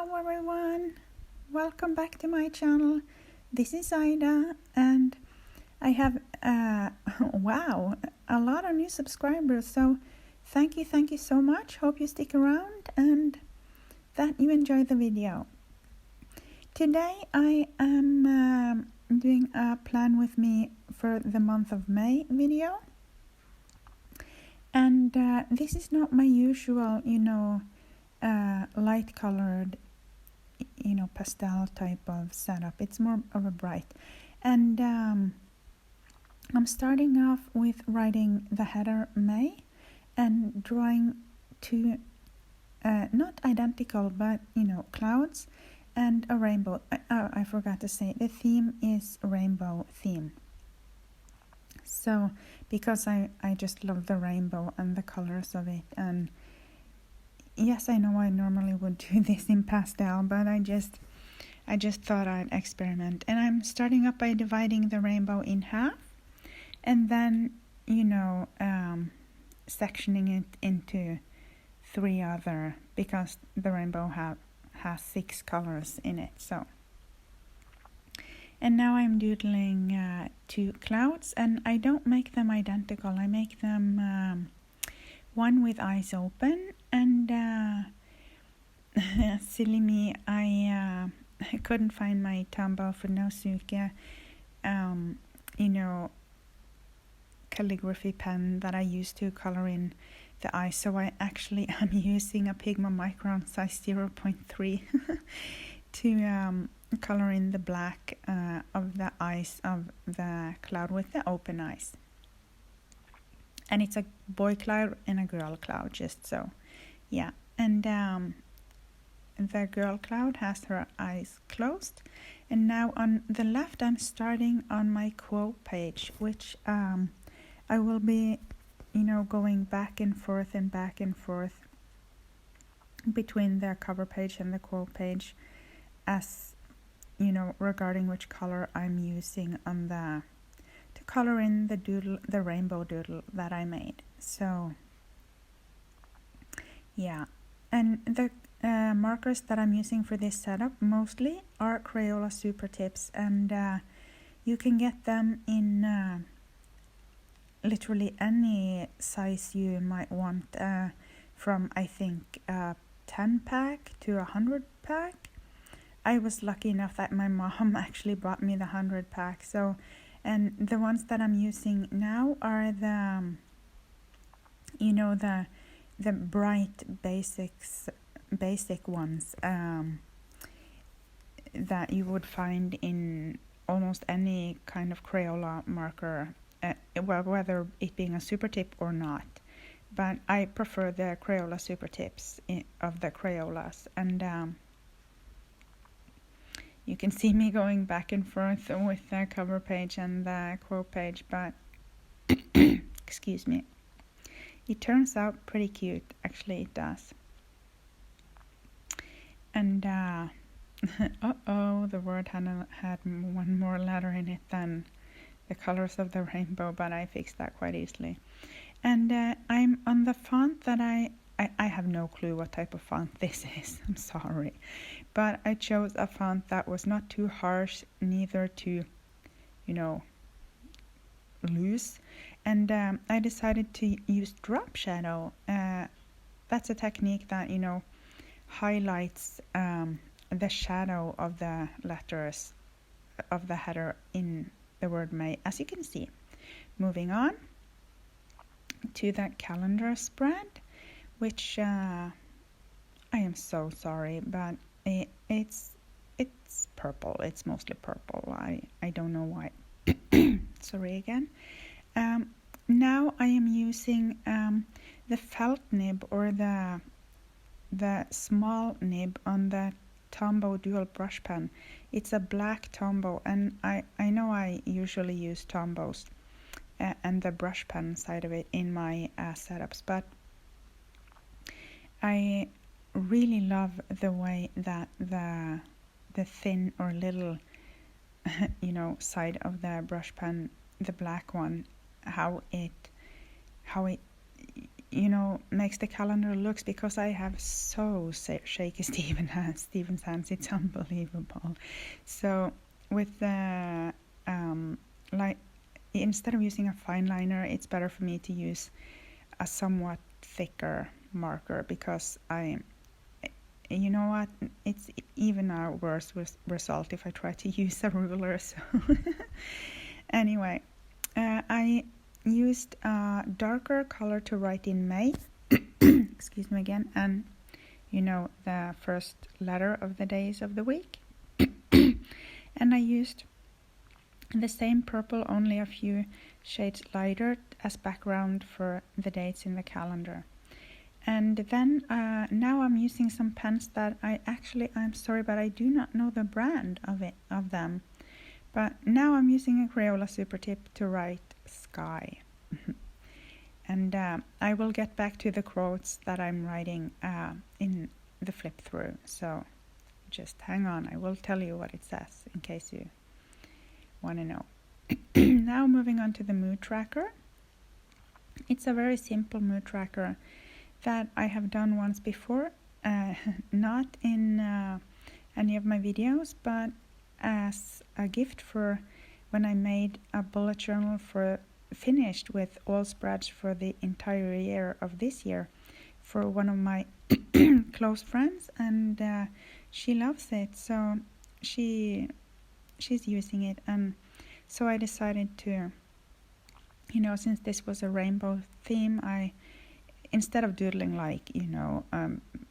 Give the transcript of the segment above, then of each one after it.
Hello everyone, welcome back to my channel. This is Ida and I have wow, a lot of new subscribers, so thank you so much. Hope you stick around and that you enjoy the video. Today I am doing a plan with me for the month of May video, and this is not my usual light colored pastel type of setup. It's more of a bright, and I'm starting off with writing the header May and drawing two not identical but clouds and a rainbow. I forgot to say the theme is rainbow theme, so because I just love the rainbow and the colors of it. And yes, I know I normally would do this in pastel, but I just thought I'd experiment. And I'm starting up by dividing the rainbow in half, and then sectioning it into three other, because the rainbow has 6 colors in it. So, and now I'm doodling 2 clouds, and I don't make them identical. I make them one with eyes open, and silly me, I couldn't find my Tombow for Nosuke calligraphy pen that I used to color in the eyes, so I actually am using a Pigma Micron size 0.3 to color in the black of the eyes of the cloud with the open eyes. And it's a boy cloud and a girl cloud, just so, yeah. And the girl cloud has her eyes closed. And now on the left, I'm starting on my quote page, which I will be, going back and forth between the cover page and the quote page, as regarding which color I'm using on to color in the doodle, the rainbow doodle that I made. So yeah, and the markers that I'm using for this setup mostly are Crayola Super Tips, and you can get them in literally any size you might want, from I think 10 pack to 100 pack. I was lucky enough that my mom actually bought me the 100 pack. So, and the ones that I'm using now are the the bright basic ones that you would find in almost any kind of Crayola marker, whether it being a super tip or not. But I prefer the Crayola Super Tips of the Crayolas, and you can see me going back and forth with the cover page and the quote page, but excuse me, it turns out pretty cute. Actually, it does. And the word had one more letter in it than the colors of the rainbow, but I fixed that quite easily. And I'm on the font that I have no clue what type of font this is. I'm sorry, but I chose a font that was not too harsh, neither too loose, and I decided to use drop shadow. That's a technique that highlights the shadow of the letters of the header in the word May, as you can see. Moving on to the calendar spread, which I am so sorry, but it's purple. It's mostly purple. I don't know why. Sorry again. Now I am using the felt nib, or the small nib on the Tombow dual brush pen. It's a black Tombow, and I know I usually use Tombows and the brush pen side of it in my setups, but I really love the way that the thin or little side of the brush pen, the black one, how it makes the calendar looks, because I have so shaky Steven's hands. It's unbelievable. So with the like, instead of using a fine liner, it's better for me to use a somewhat thicker marker, because you know what, it's even a worse result if I try to use a ruler. So anyway, I used a darker color to write in May. Excuse me again. And the first letter of the days of the week. And I used the same purple, only a few shades lighter, as background for the dates in the calendar. And then now I'm using some pens that I'm sorry, but I do not know the brand of them. But now I'm using a Crayola Super Tip to write sky. And I will get back to the quotes that I'm writing in the flip through. So just hang on, I will tell you what it says in case you want to know. Now moving on to the mood tracker. It's a very simple mood tracker that I have done once before, not in any of my videos, but as a gift for when I made a bullet journal finished with all spreads for the entire year of this year for one of my close friends, and she loves it, so she's using it. And so I decided to, since this was a rainbow theme, instead of doodling like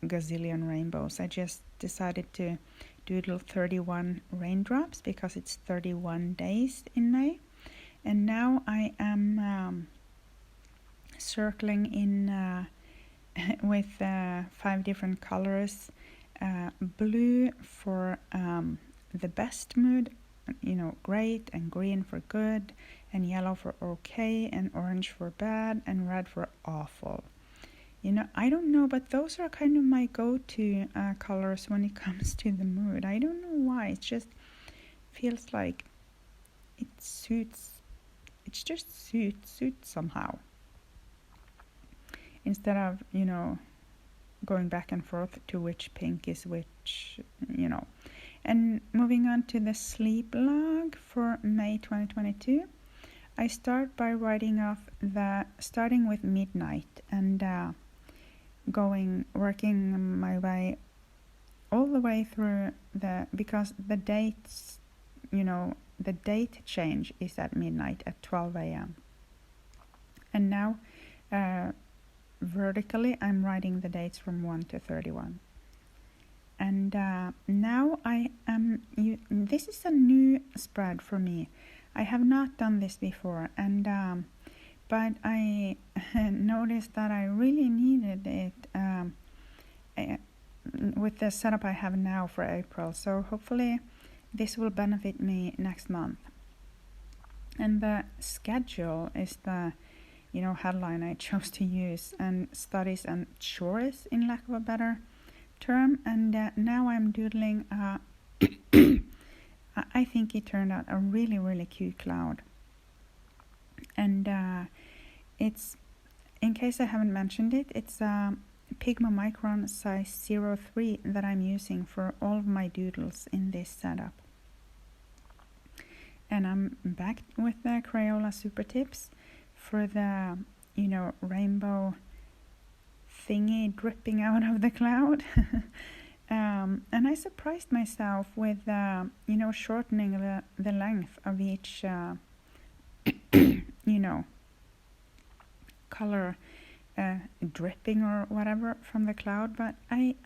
gazillion rainbows, I just decided to doodle 31 raindrops, because it's 31 days in May. And now I am circling in with 5 different colors. Blue for the best mood, great, and green for good, and yellow for okay, and orange for bad, and red for awful. I don't know, but those are kind of my go-to colors when it comes to the mood. I don't know why. It just feels like it suits. It just suits somehow. Instead of, going back and forth to which pink is which, And moving on to the sleep log for May 2022. I start by writing off starting with midnight and working my way all the way through because the dates, the date change is at midnight at 12 a.m. And now vertically I'm writing the dates from 1 to 31. And now this is a new spread for me. I have not done this before, and but I noticed that I really needed it with the setup I have now for April. So hopefully this will benefit me next month. And the schedule is the headline I chose to use, and studies and chores, in lack of a better term. And now I'm doodling I think it turned out a really, really cute cloud. And it's, in case I haven't mentioned it, it's a Pigma Micron size 03 that I'm using for all of my doodles in this setup. And I'm back with the Crayola Super Tips for the, rainbow thingy dripping out of the cloud. And I surprised myself with, shortening the length of each, color dripping or whatever from the cloud. But I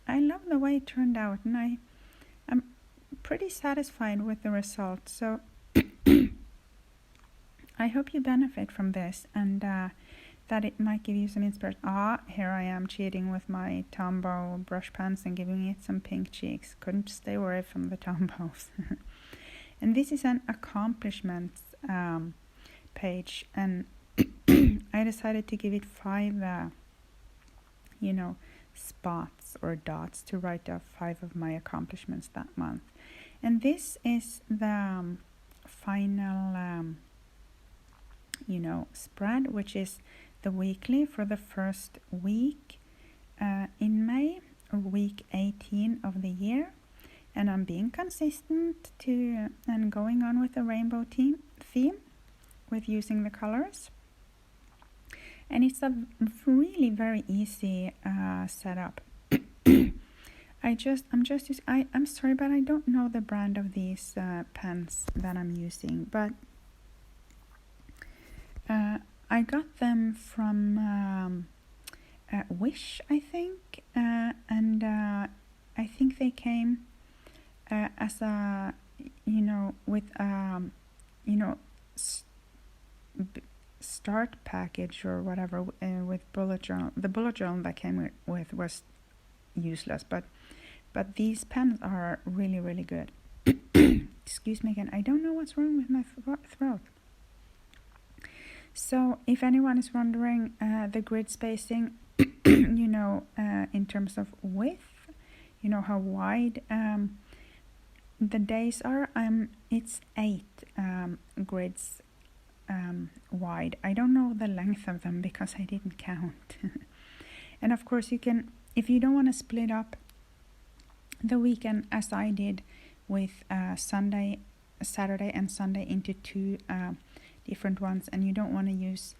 love the way it turned out, and I'm pretty satisfied with the result. So I hope you benefit from this, and that it might give you some inspiration. Here I am cheating with my Tombow brush pens and giving it some pink cheeks. Couldn't stay away from the Tombows. And this is an accomplishments page, and I decided to give it 5 spots or dots to write off 5 of my accomplishments that month. And this is the final spread, which is the weekly for the first week in May, or week 18 of the year. And I'm being consistent and going on with the rainbow theme with using the colors. And it's a really very easy setup. I'm sorry, but I don't know the brand of these pens that I'm using, but I got them from Wish, I think, and I think they came as a, with start package or whatever, with bullet journal. The bullet journal that came with was useless, but these pens are really, really good. Excuse me again, I don't know what's wrong with my throat. So if anyone is wondering, the grid spacing, in terms of width, how wide the days are, it's 8 grids wide. I don't know the length of them because I didn't count. And of course you can, if you don't want to split up the weekend as I did with Saturday and Sunday into 2 different ones, and you don't want to use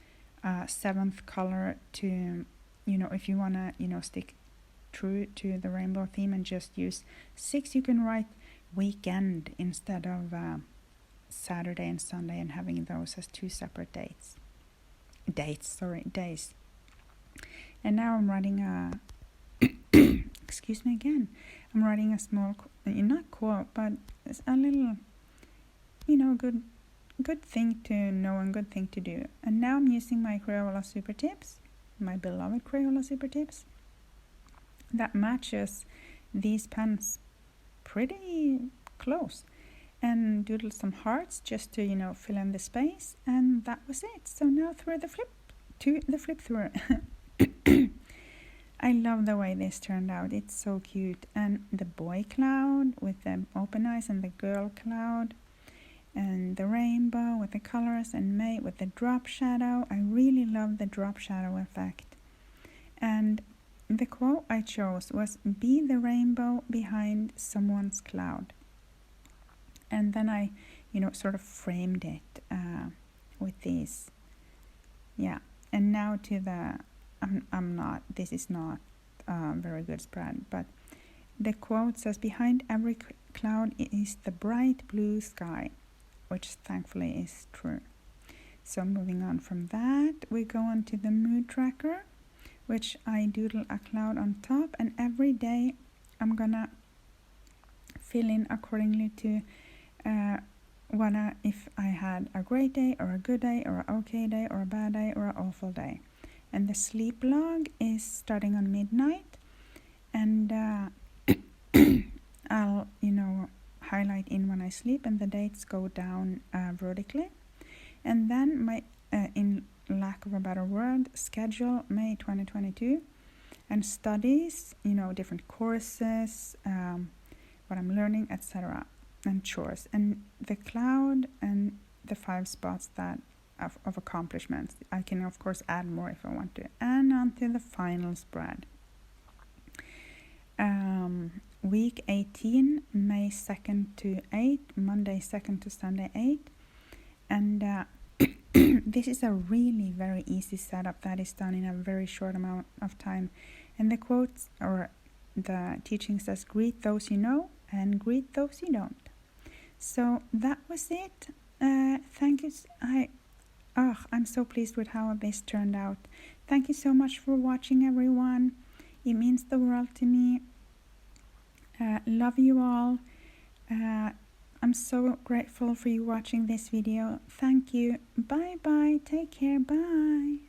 7th color to, if you want to, stick true to the rainbow theme and just use 6, you can write weekend instead of Saturday and Sunday, and having those as 2 separate days. And now I'm writing a excuse me again, I'm writing a small, not quote, but it's a little, good thing to know and good thing to do. And now I'm using my Crayola Super Tips, my beloved Crayola Super Tips, that matches these pens pretty close, and doodle some hearts just to fill in the space, and that was it. So now through the flip through. I love the way this turned out. It's so cute. And the boy cloud with the open eyes, and the girl cloud, and the rainbow with the colors, and May with the drop shadow. I really love the drop shadow effect. And the quote I chose was, "Be the rainbow behind someone's cloud." And then I, sort of framed it with these. Yeah. And now to the, this is not a very good spread, but the quote says, "Behind every cloud is the bright blue sky," which thankfully is true. So moving on from that, we go on to the mood tracker, which I doodle a cloud on top, and every day I'm gonna fill in accordingly to if I had a great day or a good day or an okay day or a bad day or an awful day. And the sleep log is starting on midnight, and I'll highlight in when I sleep, and the dates go down vertically. And then my in lack of a better word, schedule May 2022, and studies, different courses, what I'm learning, etc., and chores, and the cloud, and the 5 spots that of accomplishments. I can of course add more if I want to. And on to the final spread. Week 18, May 2nd to 8, Monday 2nd to Sunday 8, and this is a really very easy setup that is done in a very short amount of time. And the quotes, or the teaching says, "Greet those you know and greet those you don't." So that was it. Thank you. I'm so pleased with how this turned out. Thank you so much for watching, everyone. It means the world to me. Love you all. I'm so grateful for you watching this video. Thank you. Bye bye. Take care. Bye.